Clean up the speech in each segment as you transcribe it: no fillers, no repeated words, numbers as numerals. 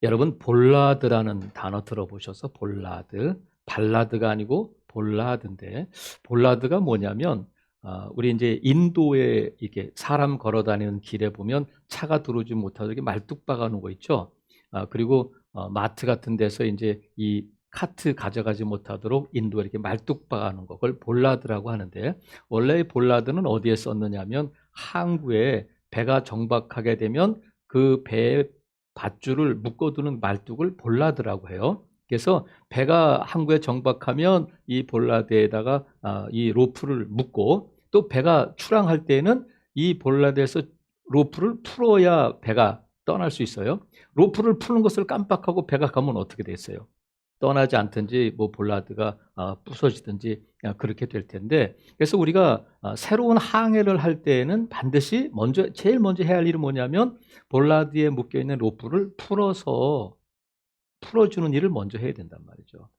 여러분 볼라드라는 단어 들어보셔서 볼라드, 발라드가 아니고 볼라드인데 볼라드가 뭐냐면 우리 이제 인도에 이렇게 사람 걸어 다니는 길에 보면 차가 들어오지 못하도록 이렇게 말뚝 박아 놓은 거 있죠. 그리고 마트 같은 데서 이제 이 카트 가져가지 못하도록 인도에 이렇게 말뚝 박아 놓은 거 그걸 볼라드라고 하는데 원래 이 볼라드는 어디에 썼느냐면 항구에 배가 정박하게 되면 그 배에 밧줄을 묶어두는 말뚝을 볼라드라고 해요. 그래서 배가 항구에 정박하면 이 볼라드에다가 이 로프를 묶고 또 배가 출항할 때에는 이 볼라드에서 로프를 풀어야 배가 떠날 수 있어요. 로프를 푸는 것을 깜빡하고 배가 가면 어떻게 됐어요? 떠나지 않든지 뭐 볼라드가 부서지든지 그렇게 될 텐데 그래서 우리가 새로운 항해를 할 때에는 반드시 제일 먼저 해야 할 일은 뭐냐면 볼라드에 묶여있는 로프를 풀어주는 일을 먼저 해야 된단 말이죠.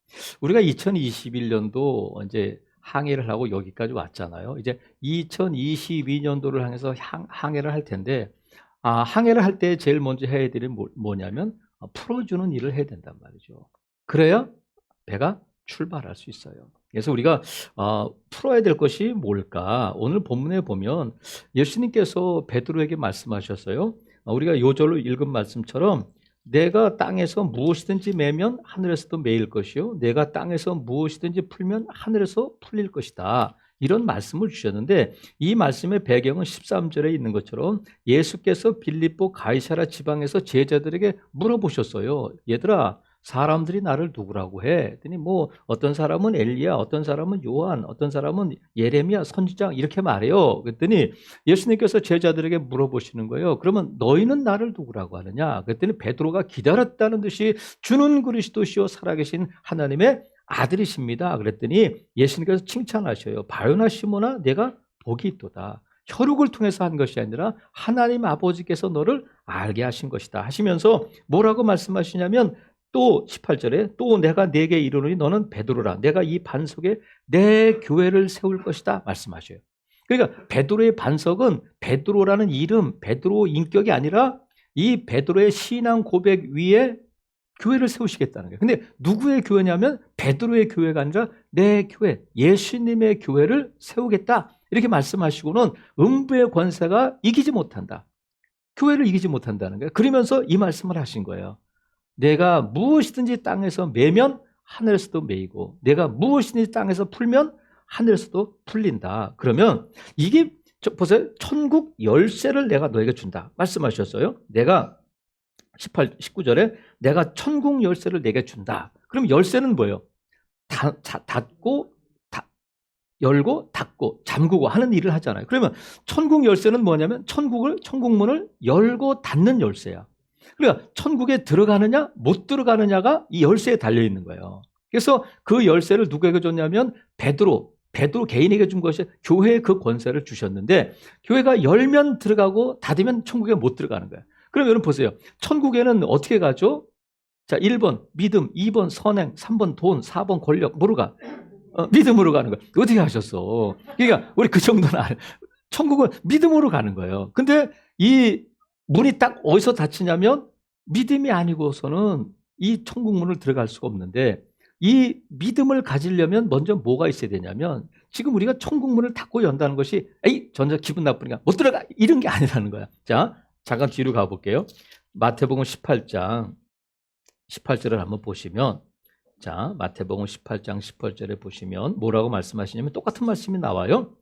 우리가 2021년도 이제 항해를 하고 여기까지 왔잖아요. 이제 2022년도를 향해서 항해를 할 텐데 항해를 할 때 제일 먼저 해야 될 일은 뭐냐면 풀어주는 일을 해야 된단 말이죠. 그래야 배가 출발할 수 있어요. 그래서 우리가 풀어야 될 것이 뭘까? 오늘 본문에 보면 예수님께서 베드로에게 말씀하셨어요. 우리가 요절로 읽은 말씀처럼 내가 땅에서 무엇이든지 매면 하늘에서도 매일 것이요 내가 땅에서 무엇이든지 풀면 하늘에서 풀릴 것이다. 이런 말씀을 주셨는데 이 말씀의 배경은 13절에 있는 것처럼 예수께서 빌립보 가이사라 지방에서 제자들에게 물어보셨어요. 얘들아 사람들이 나를 누구라고 해? 했더니 뭐 어떤 사람은 엘리야, 어떤 사람은 요한, 어떤 사람은 예레미야, 선지자 이렇게 말해요. 그랬더니 예수님께서 제자들에게 물어보시는 거예요. 그러면 너희는 나를 누구라고 하느냐? 그랬더니 베드로가 기다렸다는 듯이 주는 그리스도시요 살아계신 하나님의 아들이십니다. 그랬더니 예수님께서 칭찬하셔요. 바요나 시몬아 내가 복이 있도다. 혈육을 통해서 한 것이 아니라 하나님 아버지께서 너를 알게 하신 것이다 하시면서 뭐라고 말씀하시냐면 또 18절에 또 내가 네게 이르노니 너는 베드로라 내가 이 반석에 내 교회를 세울 것이다 말씀하셔요. 그러니까 베드로의 반석은 베드로라는 이름, 베드로 인격이 아니라 이 베드로의 신앙 고백 위에 교회를 세우시겠다는 거예요. 근데 누구의 교회냐면 베드로의 교회가 아니라 내 교회, 예수님의 교회를 세우겠다 이렇게 말씀하시고는 음부의 권세가 이기지 못한다. 교회를 이기지 못한다는 거예요. 그러면서 이 말씀을 하신 거예요. 내가 무엇이든지 땅에서 매면 하늘에서도 매이고 내가 무엇이든지 땅에서 풀면 하늘에서도 풀린다. 그러면 이게 보세요. 천국 열쇠를 내가 너에게 준다 말씀하셨어요. 내가 19절에 내가 천국 열쇠를 내게 준다. 그럼 열쇠는 뭐예요? 닫고 열고 닫고 잠그고 하는 일을 하잖아요. 그러면 천국 열쇠는 뭐냐면 천국문을 열고 닫는 열쇠야. 그러니까 천국에 들어가느냐 못 들어가느냐가 이 열쇠에 달려 있는 거예요. 그래서 그 열쇠를 누구에게 줬냐면 베드로 개인에게 준 것이 교회에 그 권세를 주셨는데 교회가 열면 들어가고 닫으면 천국에 못 들어가는 거예요. 그럼 여러분 보세요. 천국에는 어떻게 가죠? 자, 1번 믿음, 2번 선행, 3번 돈, 4번 권력. 뭐로 가? 믿음으로 가는 거예요. 어떻게 하셨어? 그러니까 우리 그 정도는 천국은 믿음으로 가는 거예요. 근데 이 문이 딱 어디서 닫히냐면 믿음이 아니고서는 이 천국 문을 들어갈 수가 없는데 이 믿음을 가지려면 먼저 뭐가 있어야 되냐면 지금 우리가 천국 문을 닫고 연다는 것이 에이 전자 기분 나쁘니까 못 들어가 이런 게 아니라는 거야. 자 잠깐 뒤로 가볼게요. 마태복음 18장 18절을 한번 보시면 자 마태복음 18장 18절에 보시면 뭐라고 말씀하시냐면 똑같은 말씀이 나와요.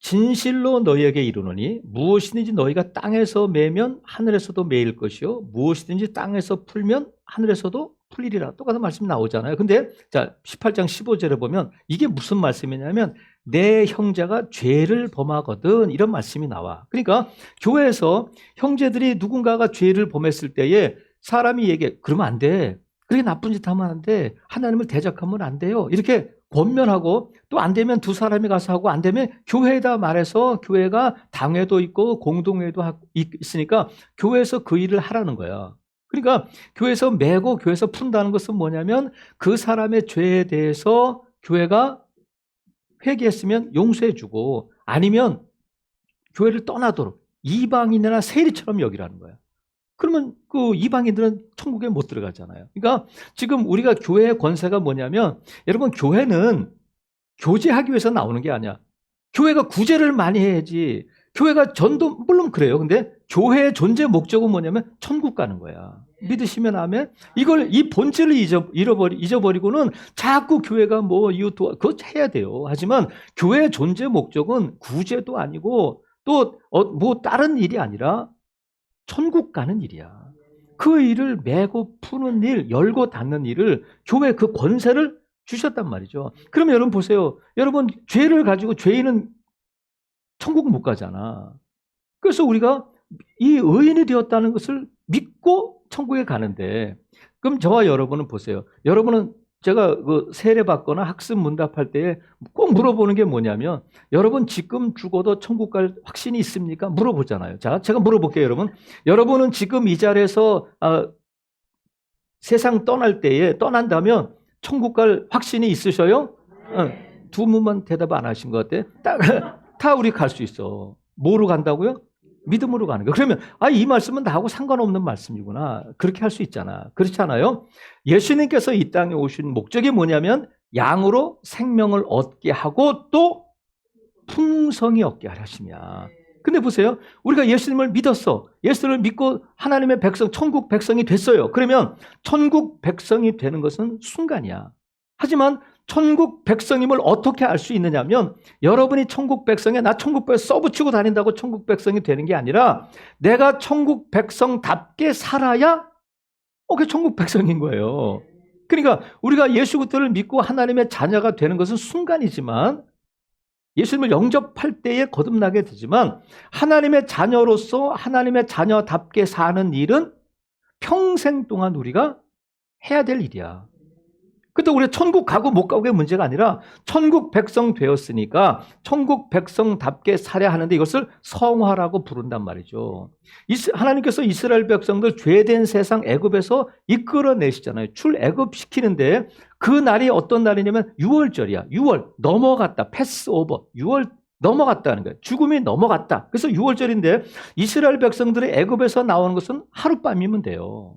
진실로 너희에게 이르노니 무엇이든지 너희가 땅에서 매면 하늘에서도 매일 것이요 무엇이든지 땅에서 풀면 하늘에서도 풀리리라. 똑같은 말씀이 나오잖아요. 근데 자 18장 15절에 보면 이게 무슨 말씀이냐면 내 형제가 죄를 범하거든 이런 말씀이 나와. 그러니까 교회에서 형제들이 누군가가 죄를 범했을 때에 사람이 얘기해 그러면 안 돼. 그렇게 나쁜 짓 하면 안 돼. 하나님을 대적하면 안 돼요. 이렇게 권면하고 또 안 되면 두 사람이 가서 하고 안 되면 교회에다 말해서 교회가 당회도 있고 공동회도 있으니까 교회에서 그 일을 하라는 거야. 그러니까 교회에서 매고 교회에서 푼다는 것은 뭐냐면 그 사람의 죄에 대해서 교회가 회개했으면 용서해 주고 아니면 교회를 떠나도록 이방인이나 세리처럼 여기라는 거야. 그러면 그 이방인들은 천국에 못 들어가잖아요. 그러니까 지금 우리가 교회의 권세가 뭐냐면, 여러분, 교회는 교제하기 위해서 나오는 게 아니야. 교회가 구제를 많이 해야지. 교회가 전도 물론 그래요. 근데 교회의 존재 목적은 뭐냐면 천국 가는 거야. 믿으시면 아멘. 이 본질을 잊어버리고는 자꾸 교회가 뭐 이웃 그거 해야 돼요. 하지만 교회의 존재 목적은 구제도 아니고 또 뭐 다른 일이 아니라 천국 가는 일이야. 그 일을 메고 푸는 일, 열고 닫는 일을 교회 그 권세를 주셨단 말이죠. 그러면 여러분 보세요. 여러분 죄를 가지고 죄인은 천국 못 가잖아. 그래서 우리가 이 의인이 되었다는 것을 믿고 천국에 가는데, 그럼 저와 여러분은 보세요. 여러분은 제가 그 세례 받거나 학습 문답할 때 꼭 물어보는 게 뭐냐면, 여러분 지금 죽어도 천국 갈 확신이 있습니까? 물어보잖아요. 자, 제가 물어볼게요, 여러분. 여러분은 지금 이 자리에서 세상 떠난다면 천국 갈 확신이 있으셔요? 두 문만 대답 안 하신 것 같아. 다 우리 갈 수 있어. 뭐로 간다고요? 믿음으로 가는 거. 그러면 이 말씀은 나하고 상관없는 말씀이구나. 그렇게 할 수 있잖아. 그렇지 않아요? 예수님께서 이 땅에 오신 목적이 뭐냐면 양으로 생명을 얻게 하고 또 풍성히 얻게 하셨습니다. 근데 보세요. 우리가 예수님을 믿었어. 예수님을 믿고 하나님의 백성, 천국 백성이 됐어요. 그러면 천국 백성이 되는 것은 순간이야. 하지만 천국 백성임을 어떻게 알 수 있느냐면, 여러분이 천국 백성에 나 천국 백성 써붙이고 다닌다고 천국 백성이 되는 게 아니라 내가 천국 백성답게 살아야 그게 천국 백성인 거예요. 그러니까 우리가 예수 그리스도를 믿고 하나님의 자녀가 되는 것은 순간이지만, 예수님을 영접할 때에 거듭나게 되지만, 하나님의 자녀로서 하나님의 자녀답게 사는 일은 평생 동안 우리가 해야 될 일이야. 그때 우리가 천국 가고 못 가고의 문제가 아니라 천국 백성 되었으니까 천국 백성답게 살아야 하는데 이것을 성화라고 부른단 말이죠. 하나님께서 이스라엘 백성들 죄된 세상 애굽에서 이끌어내시잖아요. 출애굽시키는데 그 날이 어떤 날이냐면 6월절이야. 6월 넘어갔다. 패스오버. 6월 넘어갔다는 거예요. 죽음이 넘어갔다. 그래서 6월절인데 이스라엘 백성들이 애굽에서 나오는 것은 하룻밤이면 돼요.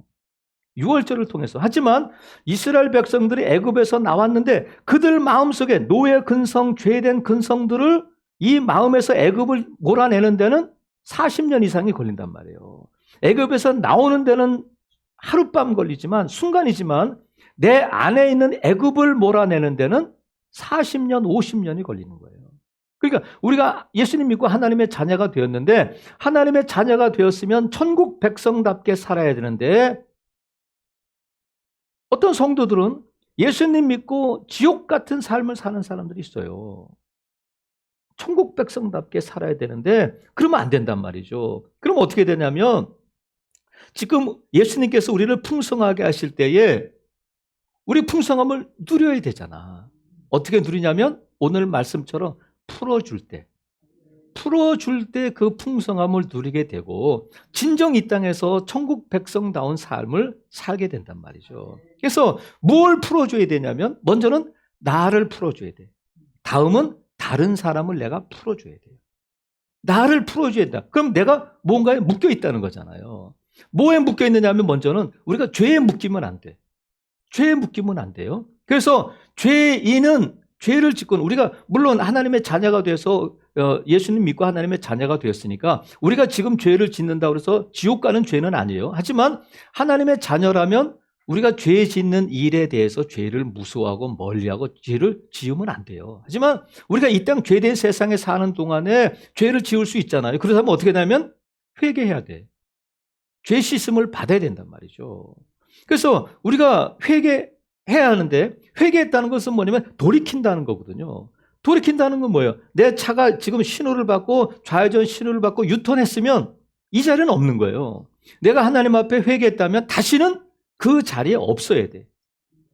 6월절을 통해서. 하지만 이스라엘 백성들이 애굽에서 나왔는데 그들 마음속에 노예 근성, 죄된 근성들을 이 마음에서 애굽을 몰아내는 데는 40년 이상이 걸린단 말이에요. 애굽에서 나오는 데는 하룻밤 걸리지만, 순간이지만 내 안에 있는 애굽을 몰아내는 데는 40년, 50년이 걸리는 거예요. 그러니까 우리가 예수님 믿고 하나님의 자녀가 되었는데, 하나님의 자녀가 되었으면 천국 백성답게 살아야 되는데, 어떤 성도들은 예수님 믿고 지옥 같은 삶을 사는 사람들이 있어요. 천국 백성답게 살아야 되는데 그러면 안 된단 말이죠. 그럼 어떻게 되냐면, 지금 예수님께서 우리를 풍성하게 하실 때에 우리 풍성함을 누려야 되잖아. 어떻게 누리냐면 오늘 말씀처럼 풀어줄 때 그 풍성함을 누리게 되고 진정 이 땅에서 천국 백성다운 삶을 살게 된단 말이죠. 그래서 뭘 풀어줘야 되냐면, 먼저는 나를 풀어줘야 돼. 다음은 다른 사람을 내가 풀어줘야 돼요. 나를 풀어줘야 된다. 그럼 내가 뭔가에 묶여 있다는 거잖아요. 뭐에 묶여 있느냐 하면, 먼저는 우리가 죄에 묶이면 안 돼. 죄에 묶이면 안 돼요. 그래서 죄인은 죄를 짓고, 우리가 물론 하나님의 자녀가 돼서 예수님 믿고 하나님의 자녀가 되었으니까 우리가 지금 죄를 짓는다고 해서 지옥 가는 죄는 아니에요. 하지만 하나님의 자녀라면 우리가 죄 짓는 일에 대해서 죄를 무서워하고 멀리하고 죄를 지으면 안 돼요. 하지만 우리가 이 땅 죄된 세상에 사는 동안에 죄를 지을 수 있잖아요. 그렇다면 어떻게 되냐면 회개해야 돼. 죄 씻음을 받아야 된단 말이죠. 그래서 우리가 회개해야 하는데, 회개했다는 것은 뭐냐면 돌이킨다는 거거든요. 돌이킨다는 건 뭐예요? 내 차가 지금 신호를 받고 좌회전 신호를 받고 유턴했으면 이 자리는 없는 거예요. 내가 하나님 앞에 회개했다면 다시는 그 자리에 없어야 돼.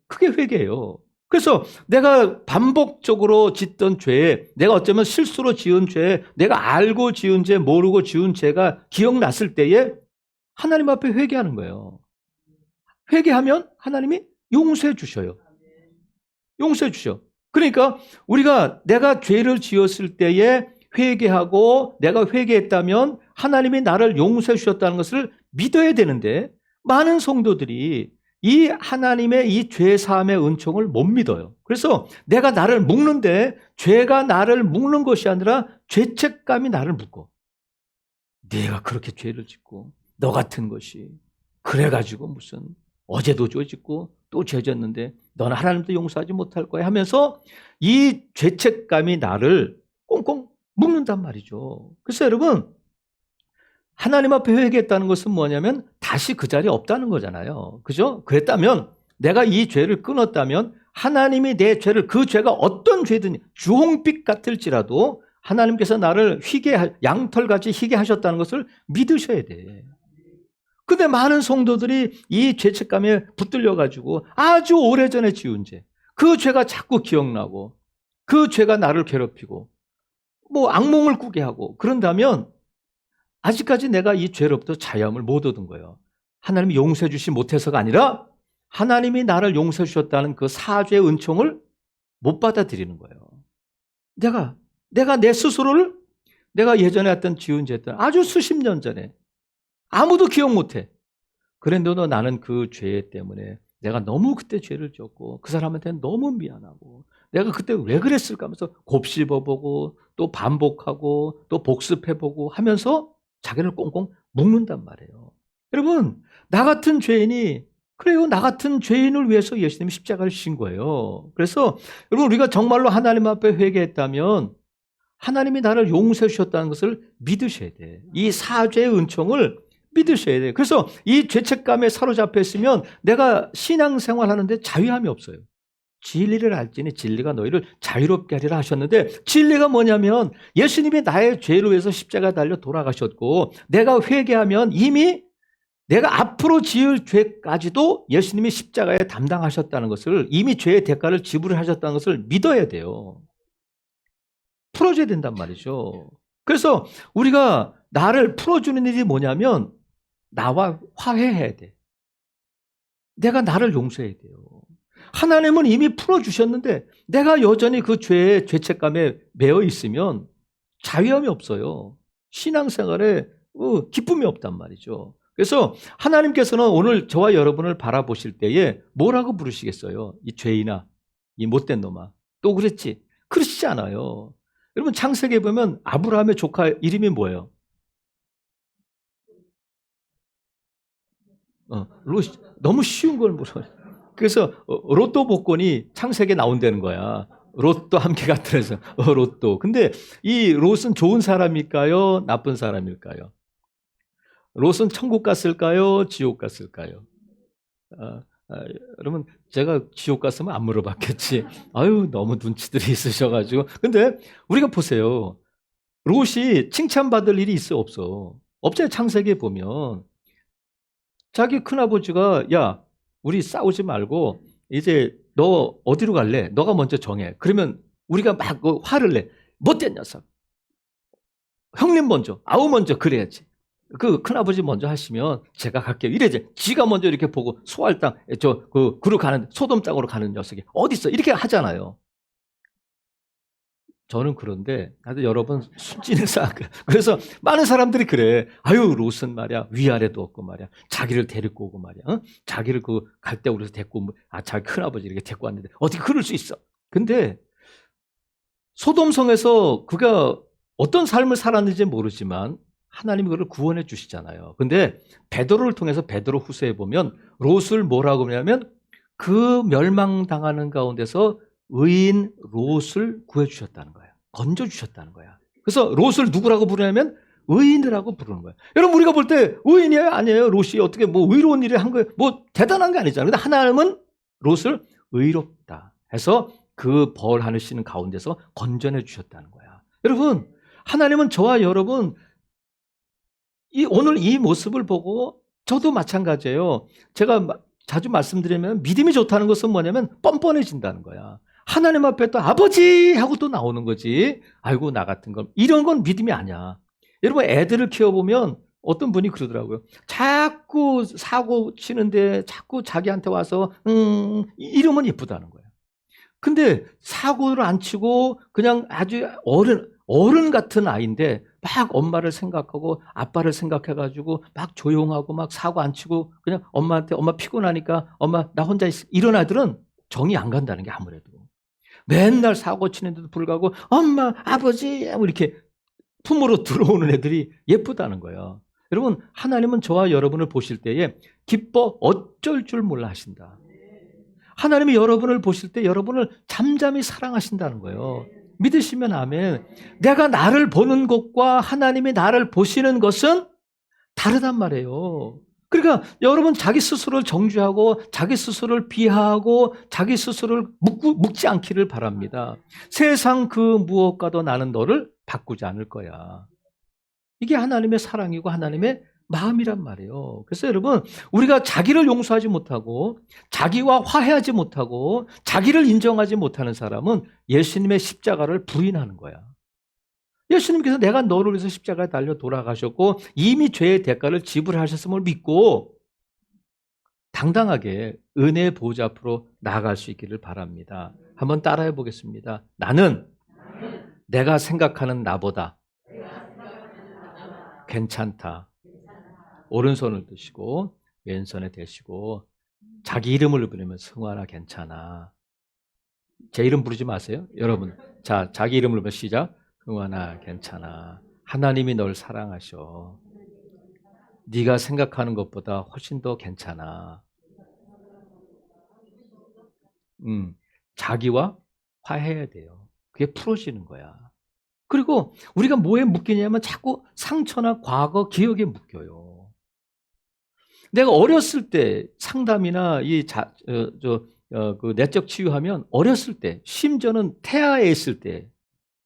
그게 회개예요. 그래서 내가 반복적으로 짓던 죄에, 내가 어쩌면 실수로 지은 죄에, 내가 알고 지은 죄, 모르고 지은 죄가 기억났을 때에 하나님 앞에 회개하는 거예요. 회개하면 하나님이 용서해 주셔요. 용서해 주셔. 그러니까 우리가 내가 죄를 지었을 때에 회개하고 내가 회개했다면 하나님이 나를 용서해 주셨다는 것을 믿어야 되는데 많은 성도들이 이 하나님의 이 죄사함의 은총을 못 믿어요. 그래서 내가 나를 묶는데 죄가 나를 묶는 것이 아니라 죄책감이 나를 묶어. 내가 그렇게 죄를 짓고 너 같은 것이 그래가지고 무슨 어제도 죄 짓고 또 죄 졌는데 너는 하나님도 용서하지 못할 거야 하면서 이 죄책감이 나를 꽁꽁 묶는단 말이죠. 그래서 여러분, 하나님 앞에 회개했다는 것은 뭐냐면 다시 그 자리에 없다는 거잖아요. 그죠? 그랬다면 내가 이 죄를 끊었다면 하나님이 내 죄를, 그 죄가 어떤 죄든 주홍빛 같을지라도 하나님께서 나를 양털같이 희게 하셨다는 것을 믿으셔야 돼. 근데 많은 성도들이 이 죄책감에 붙들려가지고 아주 오래전에 지은 죄, 그 죄가 자꾸 기억나고 그 죄가 나를 괴롭히고 뭐 악몽을 꾸게 하고 그런다면 아직까지 내가 이 죄로부터 자유함을 못 얻은 거예요. 하나님이 용서해 주시 못해서가 아니라 하나님이 나를 용서해 주셨다는 그 사죄의 은총을 못 받아들이는 거예요. 내가 내 스스로를 내가 예전에 했던 지은 죄 했던 아주 수십 년 전에 아무도 기억 못해. 그런데도 나는 그 죄 때문에 내가 너무 그때 죄를 지었고 그 사람한테 너무 미안하고 내가 그때 왜 그랬을까 하면서 곱씹어보고 또 반복하고 또 복습해보고 하면서 자기를 꽁꽁 묶는단 말이에요. 여러분, 나 같은 죄인이, 그래요, 나 같은 죄인을 위해서 예수님이 십자가를 지신 거예요. 그래서 여러분, 우리가 정말로 하나님 앞에 회개했다면 하나님이 나를 용서해 주셨다는 것을 믿으셔야 돼. 이 사죄의 은총을 믿으셔야 돼. 그래서 이 죄책감에 사로잡혀 있으면 내가 신앙생활 하는데 자유함이 없어요. 진리를 알지니 진리가 너희를 자유롭게 하리라 하셨는데, 진리가 뭐냐면 예수님이 나의 죄를 위해서 십자가에 달려 돌아가셨고 내가 회개하면 이미 내가 앞으로 지을 죄까지도 예수님이 십자가에 담당하셨다는 것을, 이미 죄의 대가를 지불하셨다는 것을 믿어야 돼요. 풀어줘야 된단 말이죠. 그래서 우리가 나를 풀어주는 일이 뭐냐면 나와 화해해야 돼. 내가 나를 용서해야 돼요. 하나님은 이미 풀어주셨는데 내가 여전히 그 죄의 죄책감에 매여 있으면 자유함이 없어요. 신앙생활에 기쁨이 없단 말이죠. 그래서 하나님께서는 오늘 저와 여러분을 바라보실 때에 뭐라고 부르시겠어요? 이 죄인아, 이 못된 놈아, 또 그랬지? 그러시지 않아요. 여러분, 창세기에 보면 아브라함의 조카 이름이 뭐예요? 너무 쉬운 걸 물어요. 그래서 로또 복권이 창세기에 나온다는 거야. 롯도 함께 같으면서 롯도. 근데 이 롯은 좋은 사람일까요? 나쁜 사람일까요? 롯은 천국 갔을까요? 지옥 갔을까요? 여러분, 제가 지옥 갔으면 안 물어봤겠지. 아유, 너무 눈치들이 있으셔가지고. 근데 우리가 보세요. 롯이 칭찬받을 일이 있어, 없어? 없잖아요. 창세기에 보면 자기 큰아버지가, 야, 우리 싸우지 말고 이제 너 어디로 갈래? 너가 먼저 정해. 그러면 우리가 막 화를 내. 못된 녀석. 형님 먼저, 아우 먼저 그래야지. 그 큰아버지 먼저 하시면 제가 갈게요. 이래야지. 지가 먼저 이렇게 보고 소알 땅, 그로 가는, 소돔 땅으로 가는 녀석이 어딨어? 이렇게 하잖아요. 저는 그런데 하여튼 여러분 순진해서 그래서 많은 사람들이 그래. 아유, 롯은 말이야 위아래도 없고 말이야 자기를 데리고 오고 말이야 자기를 그 갈대우에서 데리고 자기 큰아버지 이렇게 데리고 왔는데 어떻게 그럴 수 있어. 근데 소돔성에서 그가 어떤 삶을 살았는지 모르지만 하나님이 그를 구원해 주시잖아요. 근데 베드로를 통해서 베드로 후서에 보면 롯을 뭐라고 그러냐면 그 멸망당하는 가운데서 의인 롯을 구해주셨다는 거야. 건져주셨다는 거야. 그래서 롯을 누구라고 부르냐면 의인이라고 부르는 거야. 여러분, 우리가 볼 때 의인이에요? 아니에요? 롯이 어떻게 뭐 의로운 일을 한 거예요? 뭐 대단한 게 아니잖아요. 근데 하나님은 롯을 의롭다 해서 그 벌 하시는 가운데서 건져내 주셨다는 거야. 여러분, 하나님은 저와 여러분 오늘 이 모습을 보고 저도 마찬가지예요. 제가 자주 말씀드리면 믿음이 좋다는 것은 뭐냐면 뻔뻔해진다는 거야. 하나님 앞에 또 아버지 하고 또 나오는 거지. 아이고, 나 같은 건. 이런 건 믿음이 아니야. 여러분, 애들을 키워보면 어떤 분이 그러더라고요. 자꾸 사고 치는데 자꾸 자기한테 와서 이러면 예쁘다는 거야. 근데 사고를 안 치고 그냥 아주 어른 같은 아이인데 막 엄마를 생각하고 아빠를 생각해가지고 막 조용하고 막 사고 안 치고 그냥 엄마한테 엄마 피곤하니까 엄마 나 혼자 이런 아이들은 정이 안 간다는 게 아무래도. 맨날 사고 치는데도 불구하고 엄마 아버지 뭐 이렇게 품으로 들어오는 애들이 예쁘다는 거예요. 여러분 하나님은 저와 여러분을 보실 때에 기뻐 어쩔 줄 몰라 하신다. 하나님이 여러분을 보실 때 여러분을 잠잠히 사랑하신다는 거예요. 믿으시면 아멘. 내가 나를 보는 것과 하나님이 나를 보시는 것은 다르단 말이에요. 그러니까 여러분 자기 스스로를 정죄하고 자기 스스로를 비하하고 자기 스스로를 묻지 않기를 바랍니다. 세상 그 무엇과도 나는 너를 바꾸지 않을 거야. 이게 하나님의 사랑이고 하나님의 마음이란 말이에요. 그래서 여러분 우리가 자기를 용서하지 못하고 자기와 화해하지 못하고 자기를 인정하지 못하는 사람은 예수님의 십자가를 부인하는 거야. 예수님께서 내가 너를 위해서 십자가에 달려 돌아가셨고 이미 죄의 대가를 지불하셨음을 믿고 당당하게 은혜의 보좌 앞으로 나아갈 수 있기를 바랍니다. 한번 따라해 보겠습니다. 나는 내가 생각하는 나보다 괜찮다. 오른손을 드시고 왼손에 대시고 자기 이름을 부르면 승환아 괜찮아. 제 이름 부르지 마세요. 여러분 자 자기 이름을 부르면 시작. 승환아 괜찮아. 하나님이 널 사랑하셔. 네가 생각하는 것보다 훨씬 더 괜찮아. 자기와 화해해야 돼요. 그게 풀어지는 거야. 그리고 우리가 뭐에 묶이냐면 자꾸 상처나 과거, 기억에 묶여요. 내가 어렸을 때 상담이나 그 내적 치유하면 어렸을 때, 심지어는 태아에 있을 때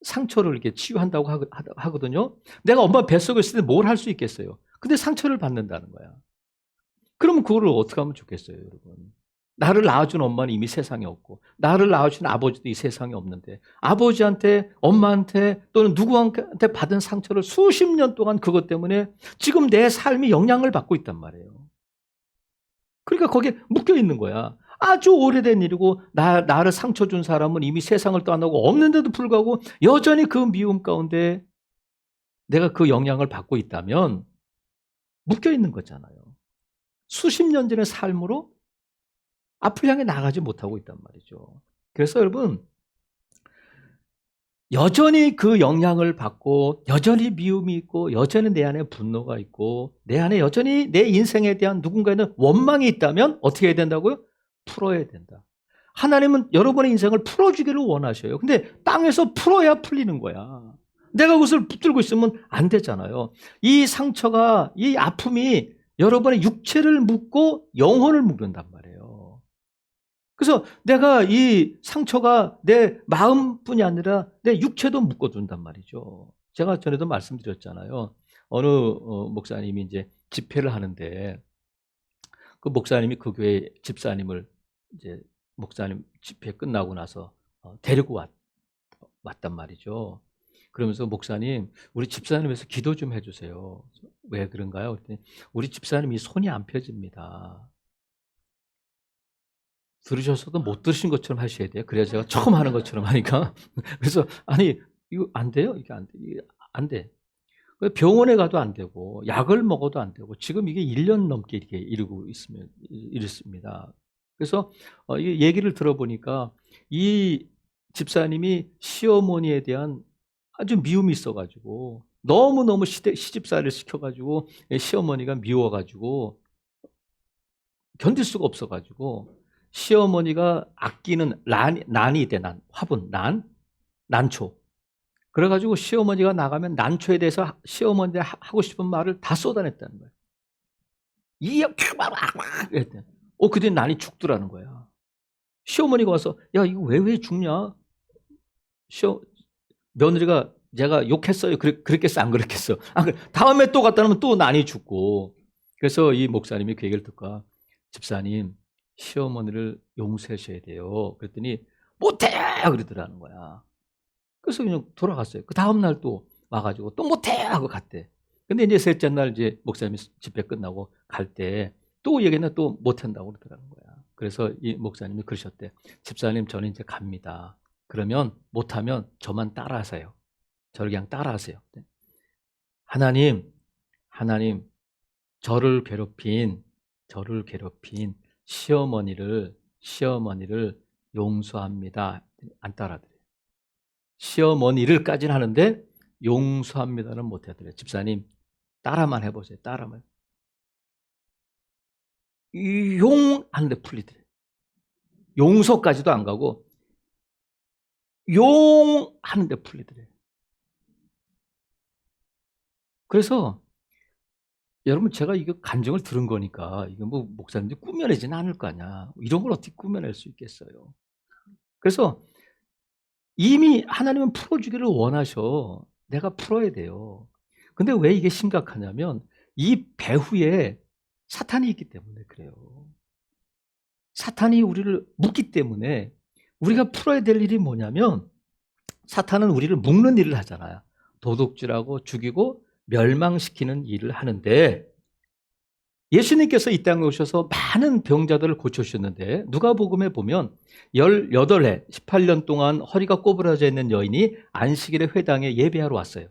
상처를 이렇게 치유한다고 하거든요. 내가 엄마 뱃속에 있을 때 뭘 할 수 있겠어요? 근데 상처를 받는다는 거야. 그러면 그거를 어떻게 하면 좋겠어요, 여러분? 나를 낳아준 엄마는 이미 세상에 없고 나를 낳아준 아버지도 이 세상에 없는데 아버지한테 엄마한테 또는 누구한테 받은 상처를 수십 년 동안 그것 때문에 지금 내 삶이 영향을 받고 있단 말이에요. 그러니까 거기에 묶여 있는 거야. 아주 오래된 일이고 나를 상처 준 사람은 이미 세상을 떠나고 없는데도 불구하고 여전히 그 미움 가운데 내가 그 영향을 받고 있다면 묶여 있는 거잖아요. 수십 년 전의 삶으로 앞을 향해 나가지 못하고 있단 말이죠. 그래서 여러분 여전히 그 영향을 받고 여전히 미움이 있고 여전히 내 안에 분노가 있고 내 안에 여전히 내 인생에 대한 누군가에는 원망이 있다면 어떻게 해야 된다고요? 풀어야 된다. 하나님은 여러분의 인생을 풀어주기를 원하셔요. 근데 땅에서 풀어야 풀리는 거야. 내가 그것을 붙들고 있으면 안 되잖아요. 이 상처가 이 아픔이 여러분의 육체를 묶고 영혼을 묶는단 말이에요. 그래서 내가 이 상처가 내 마음뿐이 아니라 내 육체도 묶어둔단 말이죠. 제가 전에도 말씀드렸잖아요. 어느 목사님이 이제 집회를 하는데 그 목사님이 그 교회 집사님을 이제 목사님 집회 끝나고 나서 데리고 왔단 말이죠. 그러면서 목사님, 우리 집사님 위해서 기도 좀 해주세요. 왜 그런가요? 그랬더니 우리 집사님이 손이 안 펴집니다. 들으셨어도 못 들으신 것처럼 하셔야 돼요. 그래야 제가 처음 하는 것처럼 하니까. 그래서 아니 이거 안 돼요? 이게 안 돼. 이게 안 돼. 병원에 가도 안 되고 약을 먹어도 안 되고 지금 이게 1년 넘게 이렇게 이렇습니다. 그래서 이 얘기를 들어보니까 이 집사님이 시어머니에 대한 아주 미움이 있어가지고 너무너무 시집살이를 시켜가지고 시어머니가 미워가지고 견딜 수가 없어가지고 시어머니가 아끼는 난이 있대. 화분, 난초. 그래가지고 시어머니가 나가면 난초에 대해서 시어머니한테 하고 싶은 말을 다 쏟아냈다는 거예요. 그랬대. 그때 난이 죽더라는 거야. 시어머니가 와서 야 이거 왜 죽냐? 며느리가 제가 욕했어요. 그랬겠어 안 그랬겠어? 다음에 또 갔다 오면 또 난이 죽고. 그래서 이 목사님이 그 얘기를 듣고 집사님 시어머니를 용서하셔야 돼요. 그랬더니 못해 그러더라는 거야. 그래서 그냥 돌아갔어요. 그 다음 날 또 와가지고 또 못해 하고 갔대. 근데 이제 셋째 날 이제 목사님 집회 끝나고 갈 때 또 얘기는 또 못한다고 그러더라는 거야. 그래서 이 목사님이 그러셨대. 집사님 저는 이제 갑니다. 그러면 못하면 저만 따라하세요. 저를 그냥 따라하세요. 하나님, 하나님, 저를 괴롭힌 시어머니를 용서합니다. 안 따라드려요. 시어머니를까지는 하는데 용서합니다는 못 해드려요. 집사님, 따라만 해보세요. 따라만. 용 하는데 풀리더래요. 용서까지도 안 가고 용 하는데 풀리더래요. 그래서 여러분, 제가 이거 감정을 들은 거니까 이거 뭐 목사님들이 꾸며내지는 않을 거 아니야. 이런 걸 어떻게 꾸며낼 수 있겠어요. 그래서 이미 하나님은 풀어주기를 원하셔. 내가 풀어야 돼요. 근데 왜 이게 심각하냐면 이 배후에 사탄이 있기 때문에 그래요. 사탄이 우리를 묶기 때문에 우리가 풀어야 될 일이 뭐냐면, 사탄은 우리를 묶는 일을 하잖아요. 도둑질하고 죽이고 멸망시키는 일을 하는데, 예수님께서 이 땅에 오셔서 많은 병자들을 고쳐주셨는데, 누가복음에 보면 18해 18년 동안 허리가 꼬부라져 있는 여인이 안식일에 회당에 예배하러 왔어요.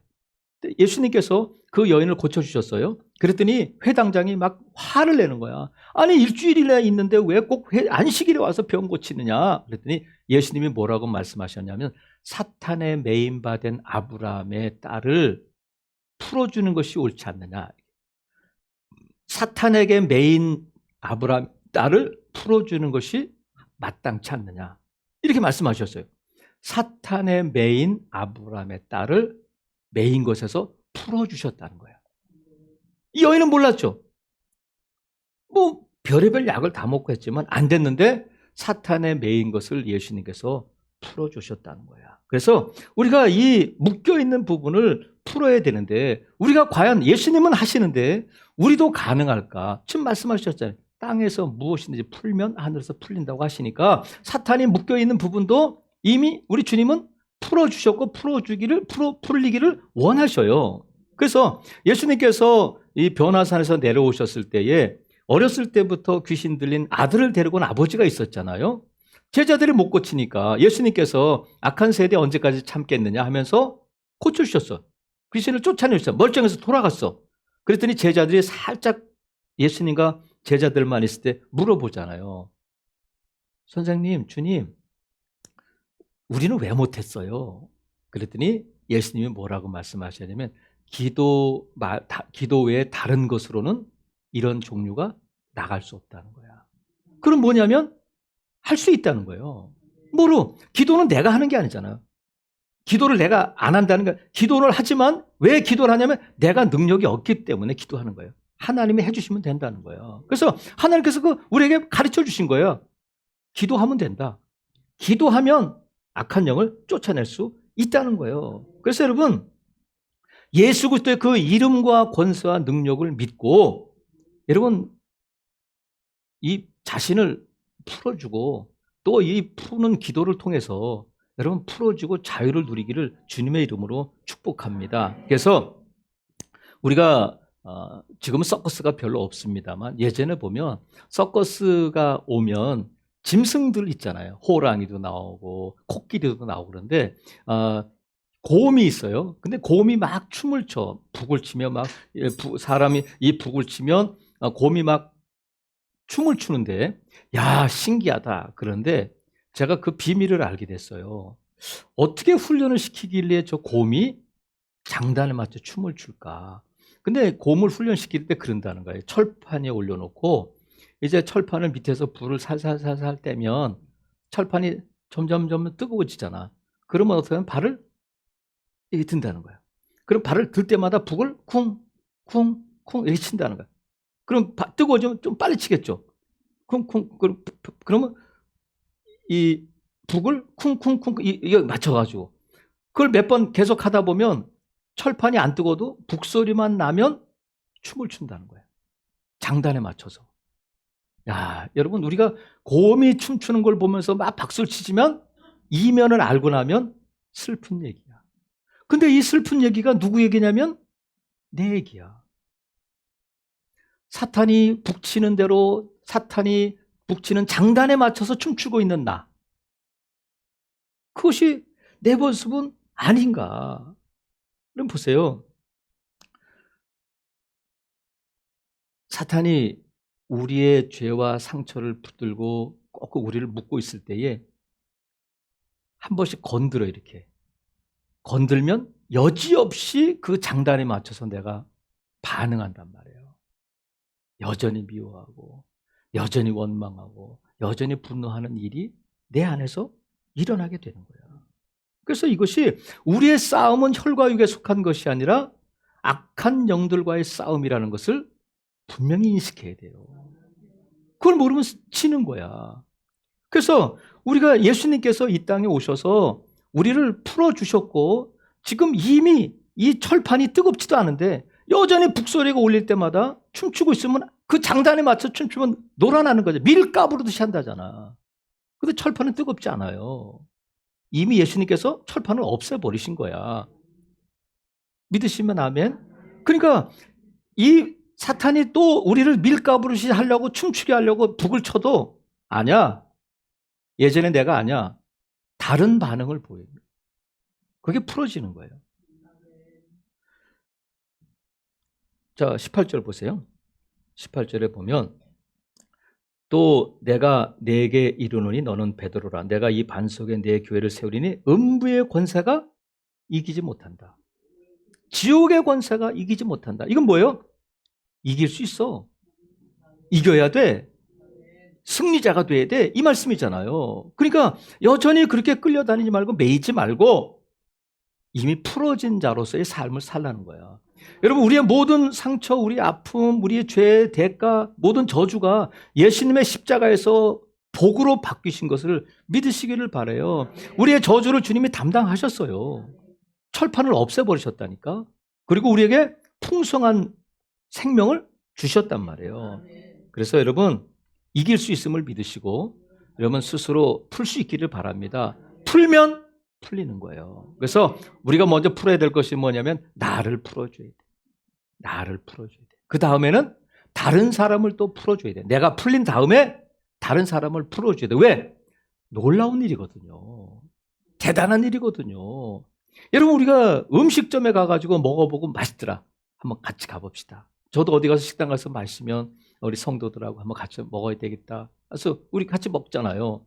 예수님께서 그 여인을 고쳐주셨어요. 그랬더니 회당장이 막 화를 내는 거야. 아니, 일주일이나 있는데 왜 꼭 안식일에 와서 병 고치느냐. 그랬더니 예수님이 뭐라고 말씀하셨냐면, 사탄에 매인받은 아브라함의 딸을 풀어주는 것이 옳지 않느냐. 사탄에게 매인 아브라함 딸을 풀어주는 것이 마땅치 않느냐. 이렇게 말씀하셨어요. 사탄의 매인 아브라함의 딸을 매인 것에서 풀어주셨다는 거야. 이 여인은 몰랐죠. 뭐 별의별 약을 다 먹고 했지만 안 됐는데 사탄의 매인 것을 예수님께서 풀어주셨다는 거야. 그래서 우리가 이 묶여있는 부분을 풀어야 되는데, 우리가 과연 예수님은 하시는데 우리도 가능할까? 지금 말씀하셨잖아요. 땅에서 무엇이든지 풀면 하늘에서 풀린다고 하시니까 사탄이 묶여있는 부분도 이미 우리 주님은 풀어주셨고 풀리기를 원하셔요. 그래서 예수님께서 이 변화산에서 내려오셨을 때에 어렸을 때부터 귀신 들린 아들을 데리고 온 아버지가 있었잖아요. 제자들이 못 고치니까 예수님께서 악한 세대 언제까지 참겠느냐 하면서 고쳐주셨어. 귀신을 쫓아내셨어. 멀쩡해서 돌아갔어. 그랬더니 제자들이 살짝 예수님과 제자들만 있을 때 물어보잖아요. 선생님, 주님, 우리는 왜 못했어요? 그랬더니 예수님이 뭐라고 말씀하시냐면, 기도 외에 다른 것으로는 이런 종류가 나갈 수 없다는 거야. 그럼 뭐냐면 할 수 있다는 거예요. 뭐로? 기도는 내가 하는 게 아니잖아요. 기도를 내가 안 한다는 거야. 기도를 하지만 왜 기도를 하냐면 내가 능력이 없기 때문에 기도하는 거예요. 하나님이 해주시면 된다는 거예요. 그래서 하나님께서 우리에게 가르쳐 주신 거예요. 기도하면 된다. 기도하면 악한 영을 쫓아낼 수 있다는 거예요. 그래서 여러분, 예수 그리스도의 그 이름과 권세와 능력을 믿고 여러분 이 자신을 풀어주고 또 이 푸는 기도를 통해서 여러분 풀어주고 자유를 누리기를 주님의 이름으로 축복합니다. 그래서 우리가 지금은 서커스가 별로 없습니다만 예전에 보면 서커스가 오면 짐승들 있잖아요. 호랑이도 나오고 코끼리도 나오고 그런데 곰이 있어요. 근데 곰이 막 춤을 춰. 북을 치며 막 사람이 이 북을 치면 곰이 막 춤을 추는데 야, 신기하다. 그런데 제가 그 비밀을 알게 됐어요. 어떻게 훈련을 시키길래 저 곰이 장단에 맞춰 춤을 출까? 근데 곰을 훈련시킬 때 그런다는 거예요. 철판에 올려놓고 이제 철판을 밑에서 불을 살살살살 떼면 철판이 점점 뜨거워지잖아. 그러면 어떻게 하면 발을 이렇게 든다는 거야. 그럼 발을 들 때마다 북을 쿵쿵쿵 이렇게 친다는 거야. 그럼 뜨거워지면 좀 빨리 치겠죠. 쿵쿵. 그러면 이 북을 쿵쿵쿵 이거 맞춰가지고 그걸 몇 번 계속 하다 보면 철판이 안 뜨거워도 북소리만 나면 춤을 춘다는 거예요. 장단에 맞춰서. 야, 여러분, 우리가 곰이 춤추는 걸 보면서 막 박수를 치지만 이면을 알고 나면 슬픈 얘기야. 근데 이 슬픈 얘기가 누구 얘기냐면 내 얘기야. 사탄이 북치는 대로 사탄이 북치는 장단에 맞춰서 춤추고 있는 나. 그것이 내 모습은 아닌가. 그럼 보세요. 사탄이 우리의 죄와 상처를 붙들고 꼭 우리를 묶고 있을 때에 한 번씩 건드려 이렇게. 건들면 여지없이 그 장단에 맞춰서 내가 반응한단 말이에요. 여전히 미워하고 여전히 원망하고 여전히 분노하는 일이 내 안에서 일어나게 되는 거예요. 그래서 이것이 우리의 싸움은 혈과 육에 속한 것이 아니라 악한 영들과의 싸움이라는 것을 분명히 인식해야 돼요. 그걸 모르면 치는 거야. 그래서 우리가 예수님께서 이 땅에 오셔서 우리를 풀어주셨고 지금 이미 이 철판이 뜨겁지도 않은데 여전히 북소리가 울릴 때마다 춤추고 있으면 그 장단에 맞춰 춤추면 놀아나는 거죠. 밀가부르듯이 한다잖아. 근데 철판은 뜨겁지 않아요. 이미 예수님께서 철판을 없애버리신 거야. 믿으시면 아멘. 그러니까 이 사탄이 또 우리를 밀가부르듯이 하려고 춤추게 하려고 북을 쳐도 아니야. 예전에 내가 아니야. 다른 반응을 보여요. 그게 풀어지는 거예요. 자, 18절 보세요. 18절에 보면 또 내가 네게 이르노니 너는 베드로라. 내가 이 반석에 내 교회를 세우리니 음부의 권세가 이기지 못한다. 지옥의 권세가 이기지 못한다. 이건 뭐예요? 이길 수 있어. 이겨야 돼. 승리자가 돼야 돼. 이 말씀이잖아요. 그러니까 여전히 그렇게 끌려다니지 말고 매이지 말고 이미 풀어진 자로서의 삶을 살라는 거야. 여러분, 우리의 모든 상처, 우리의 아픔, 우리의 죄의 대가, 모든 저주가 예수님의 십자가에서 복으로 바뀌신 것을 믿으시기를 바라요. 우리의 저주를 주님이 담당하셨어요. 철판을 없애버리셨다니까. 그리고 우리에게 풍성한 생명을 주셨단 말이에요. 그래서 여러분, 이길 수 있음을 믿으시고 여러분 스스로 풀 수 있기를 바랍니다. 풀면 풀리는 거예요. 그래서 우리가 먼저 풀어야 될 것이 뭐냐면 나를 풀어줘야 돼. 나를 풀어줘야 돼. 그 다음에는 다른 사람을 또 풀어줘야 돼. 내가 풀린 다음에 다른 사람을 풀어줘야 돼. 왜? 놀라운 일이거든요. 대단한 일이거든요. 여러분, 우리가 음식점에 가가지고 먹어보고 맛있더라. 한번 같이 가봅시다. 저도 어디 가서 식당 가서 마시면 우리 성도들하고 한번 같이 먹어야 되겠다. 그래서 우리 같이 먹잖아요.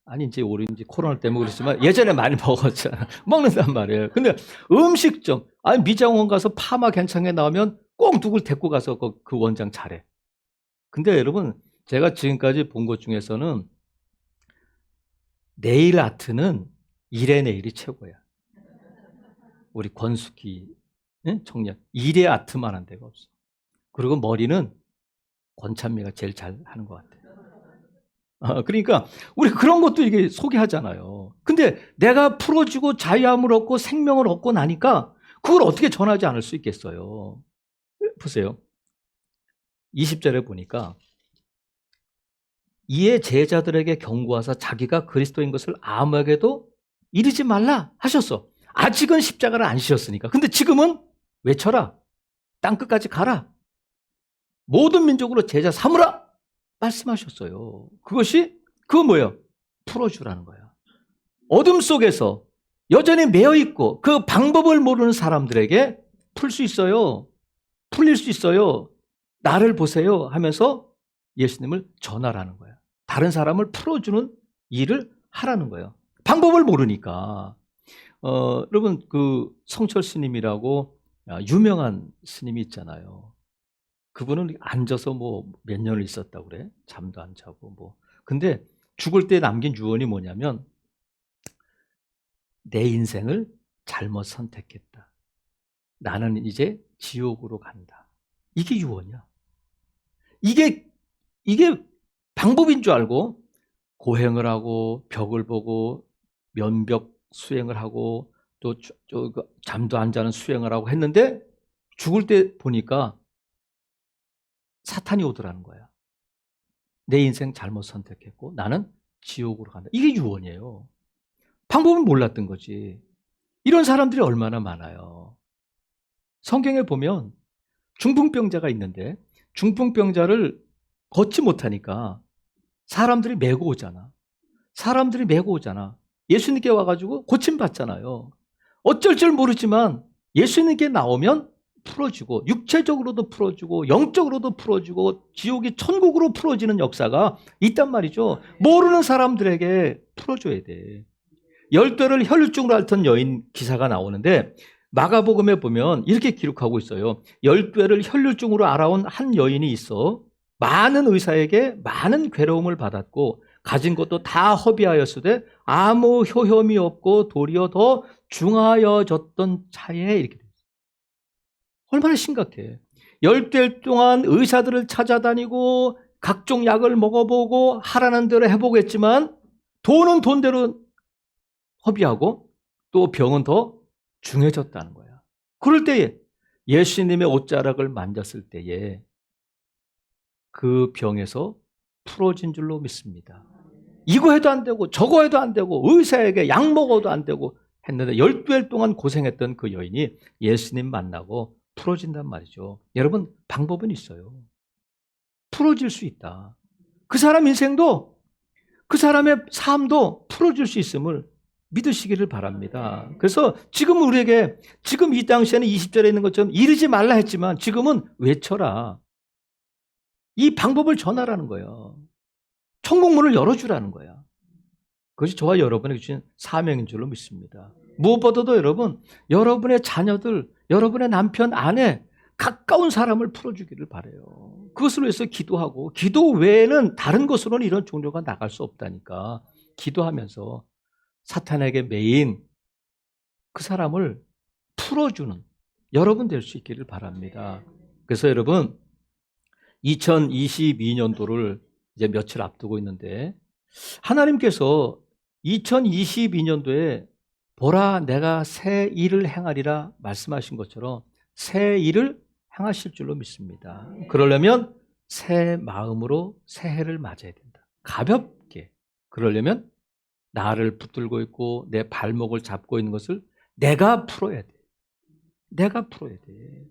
아니 이제 우리 이제 코로나 때문에 그렇지만 예전에 많이 먹었잖아. 먹는단 말이에요. 근데 음식점, 아니 미장원 가서 파마 괜찮게 나오면 꼭 누굴 데리고 가서 그 원장 잘해. 근데 여러분, 제가 지금까지 본 것 중에서는 네일 아트는 일의 네일이 최고야. 우리 권숙희 청년, 일의 아트만한 데가 없어. 그리고 머리는 권찬미가 제일 잘 하는 것 같아요. 그러니까 우리 그런 것도 이게 소개하잖아요. 근데 내가 풀어지고 자유함을 얻고 생명을 얻고 나니까 그걸 어떻게 전하지 않을 수 있겠어요. 보세요. 20절에 보니까 이에 제자들에게 경고하사 자기가 그리스도인 것을 아무에게도 이르지 말라 하셨어. 아직은 십자가를 안 씌웠으니까. 근데 지금은 외쳐라. 땅끝까지 가라. 모든 민족으로 제자 삼으라 말씀하셨어요. 그건 뭐예요? 풀어주라는 거예요. 어둠 속에서 여전히 매여 있고 그 방법을 모르는 사람들에게 풀 수 있어요. 풀릴 수 있어요. 나를 보세요 하면서 예수님을 전하라는 거예요. 다른 사람을 풀어주는 일을 하라는 거예요. 방법을 모르니까. 여러분, 그 성철 스님이라고 유명한 스님이 있잖아요. 그분은 앉아서 뭐 몇 년을 있었다고 그래. 잠도 안 자고 뭐. 근데 죽을 때 남긴 유언이 뭐냐면 내 인생을 잘못 선택했다. 나는 이제 지옥으로 간다. 이게 유언이야. 이게 방법인 줄 알고 고행을 하고 벽을 보고 면벽 수행을 하고 또 잠도 안 자는 수행을 하고 했는데 죽을 때 보니까 사탄이 오더라는 거야. 내 인생 잘못 선택했고 나는 지옥으로 간다. 이게 유언이에요. 방법은 몰랐던 거지. 이런 사람들이 얼마나 많아요. 성경에 보면 중풍병자가 있는데 중풍병자를 걷지 못하니까 사람들이 메고 오잖아. 예수님께 와가지고 고침받잖아요. 어쩔 줄 모르지만 예수님께 나오면 풀어지고, 육체적으로도 풀어지고, 영적으로도 풀어지고, 지옥이 천국으로 풀어지는 역사가 있단 말이죠. 모르는 사람들에게 풀어줘야 돼. 10뇌를 혈류증으로 앓던 여인 기사가 나오는데, 마가복음에 보면 이렇게 기록하고 있어요. 10뇌를 혈류증으로 앓아온 한 여인이 있어 많은 의사에게 많은 괴로움을 받았고 가진 것도 다 허비하였으되 아무 효험이 없고 도리어 더 중하여졌던 차에, 이렇게 돼요. 얼마나 심각해. 10달 동안 의사들을 찾아다니고 각종 약을 먹어보고 하라는 대로 해보겠지만 돈은 돈대로 허비하고 또 병은 더 중해졌다는 거야. 그럴 때에 예수님의 옷자락을 만졌을 때에 그 병에서 풀어진 줄로 믿습니다. 이거 해도 안 되고 저거 해도 안 되고 의사에게 약 먹어도 안 되고 했는데 12일 동안 고생했던 그 여인이 예수님 만나고 풀어진단 말이죠. 여러분, 방법은 있어요. 풀어질 수 있다. 그 사람 인생도, 그 사람의 삶도 풀어질 수 있음을 믿으시기를 바랍니다. 그래서 지금 우리에게, 지금 이 당시에는 20절에 있는 것처럼 이르지 말라 했지만 지금은 외쳐라. 이 방법을 전하라는 거예요. 천국문을 열어주라는 거야. 그것이 저와 여러분에게 주신 사명인 줄로 믿습니다. 무엇보다도 여러분, 여러분의 자녀들, 여러분의 남편, 아내, 가까운 사람을 풀어주기를 바라요. 그것을 위해서 기도하고, 기도 외에는 다른 것으로는 이런 종교가 나갈 수 없다니까. 기도하면서 사탄에게 매인 그 사람을 풀어주는 여러분 될 수 있기를 바랍니다. 그래서 여러분, 2022년도를 이제 며칠 앞두고 있는데 하나님께서 2022년도에 보라 내가 새 일을 행하리라 말씀하신 것처럼 새 일을 행하실 줄로 믿습니다. 그러려면 새 마음으로 새해를 맞아야 된다. 가볍게. 그러려면 나를 붙들고 있고 내 발목을 잡고 있는 것을 내가 풀어야 돼. 내가 풀어야 돼.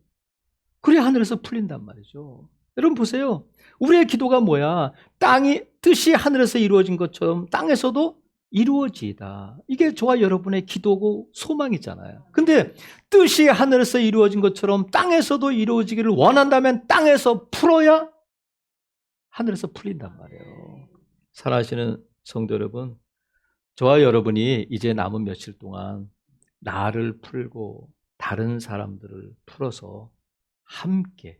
그래야 하늘에서 풀린단 말이죠. 여러분 보세요. 우리의 기도가 뭐야? 땅이 뜻이 하늘에서 이루어진 것처럼 땅에서도 이루어지다. 이게 저와 여러분의 기도고 소망이잖아요. 근데 뜻이 하늘에서 이루어진 것처럼 땅에서도 이루어지기를 원한다면 땅에서 풀어야 하늘에서 풀린단 말이에요. 사랑하시는 성도 여러분, 저와 여러분이 이제 남은 며칠 동안 나를 풀고 다른 사람들을 풀어서 함께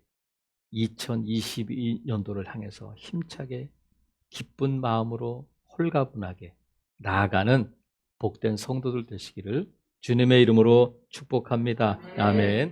2022년도를 향해서 힘차게 기쁜 마음으로 홀가분하게 나아가는 복된 성도들 되시기를 주님의 이름으로 축복합니다. 아멘.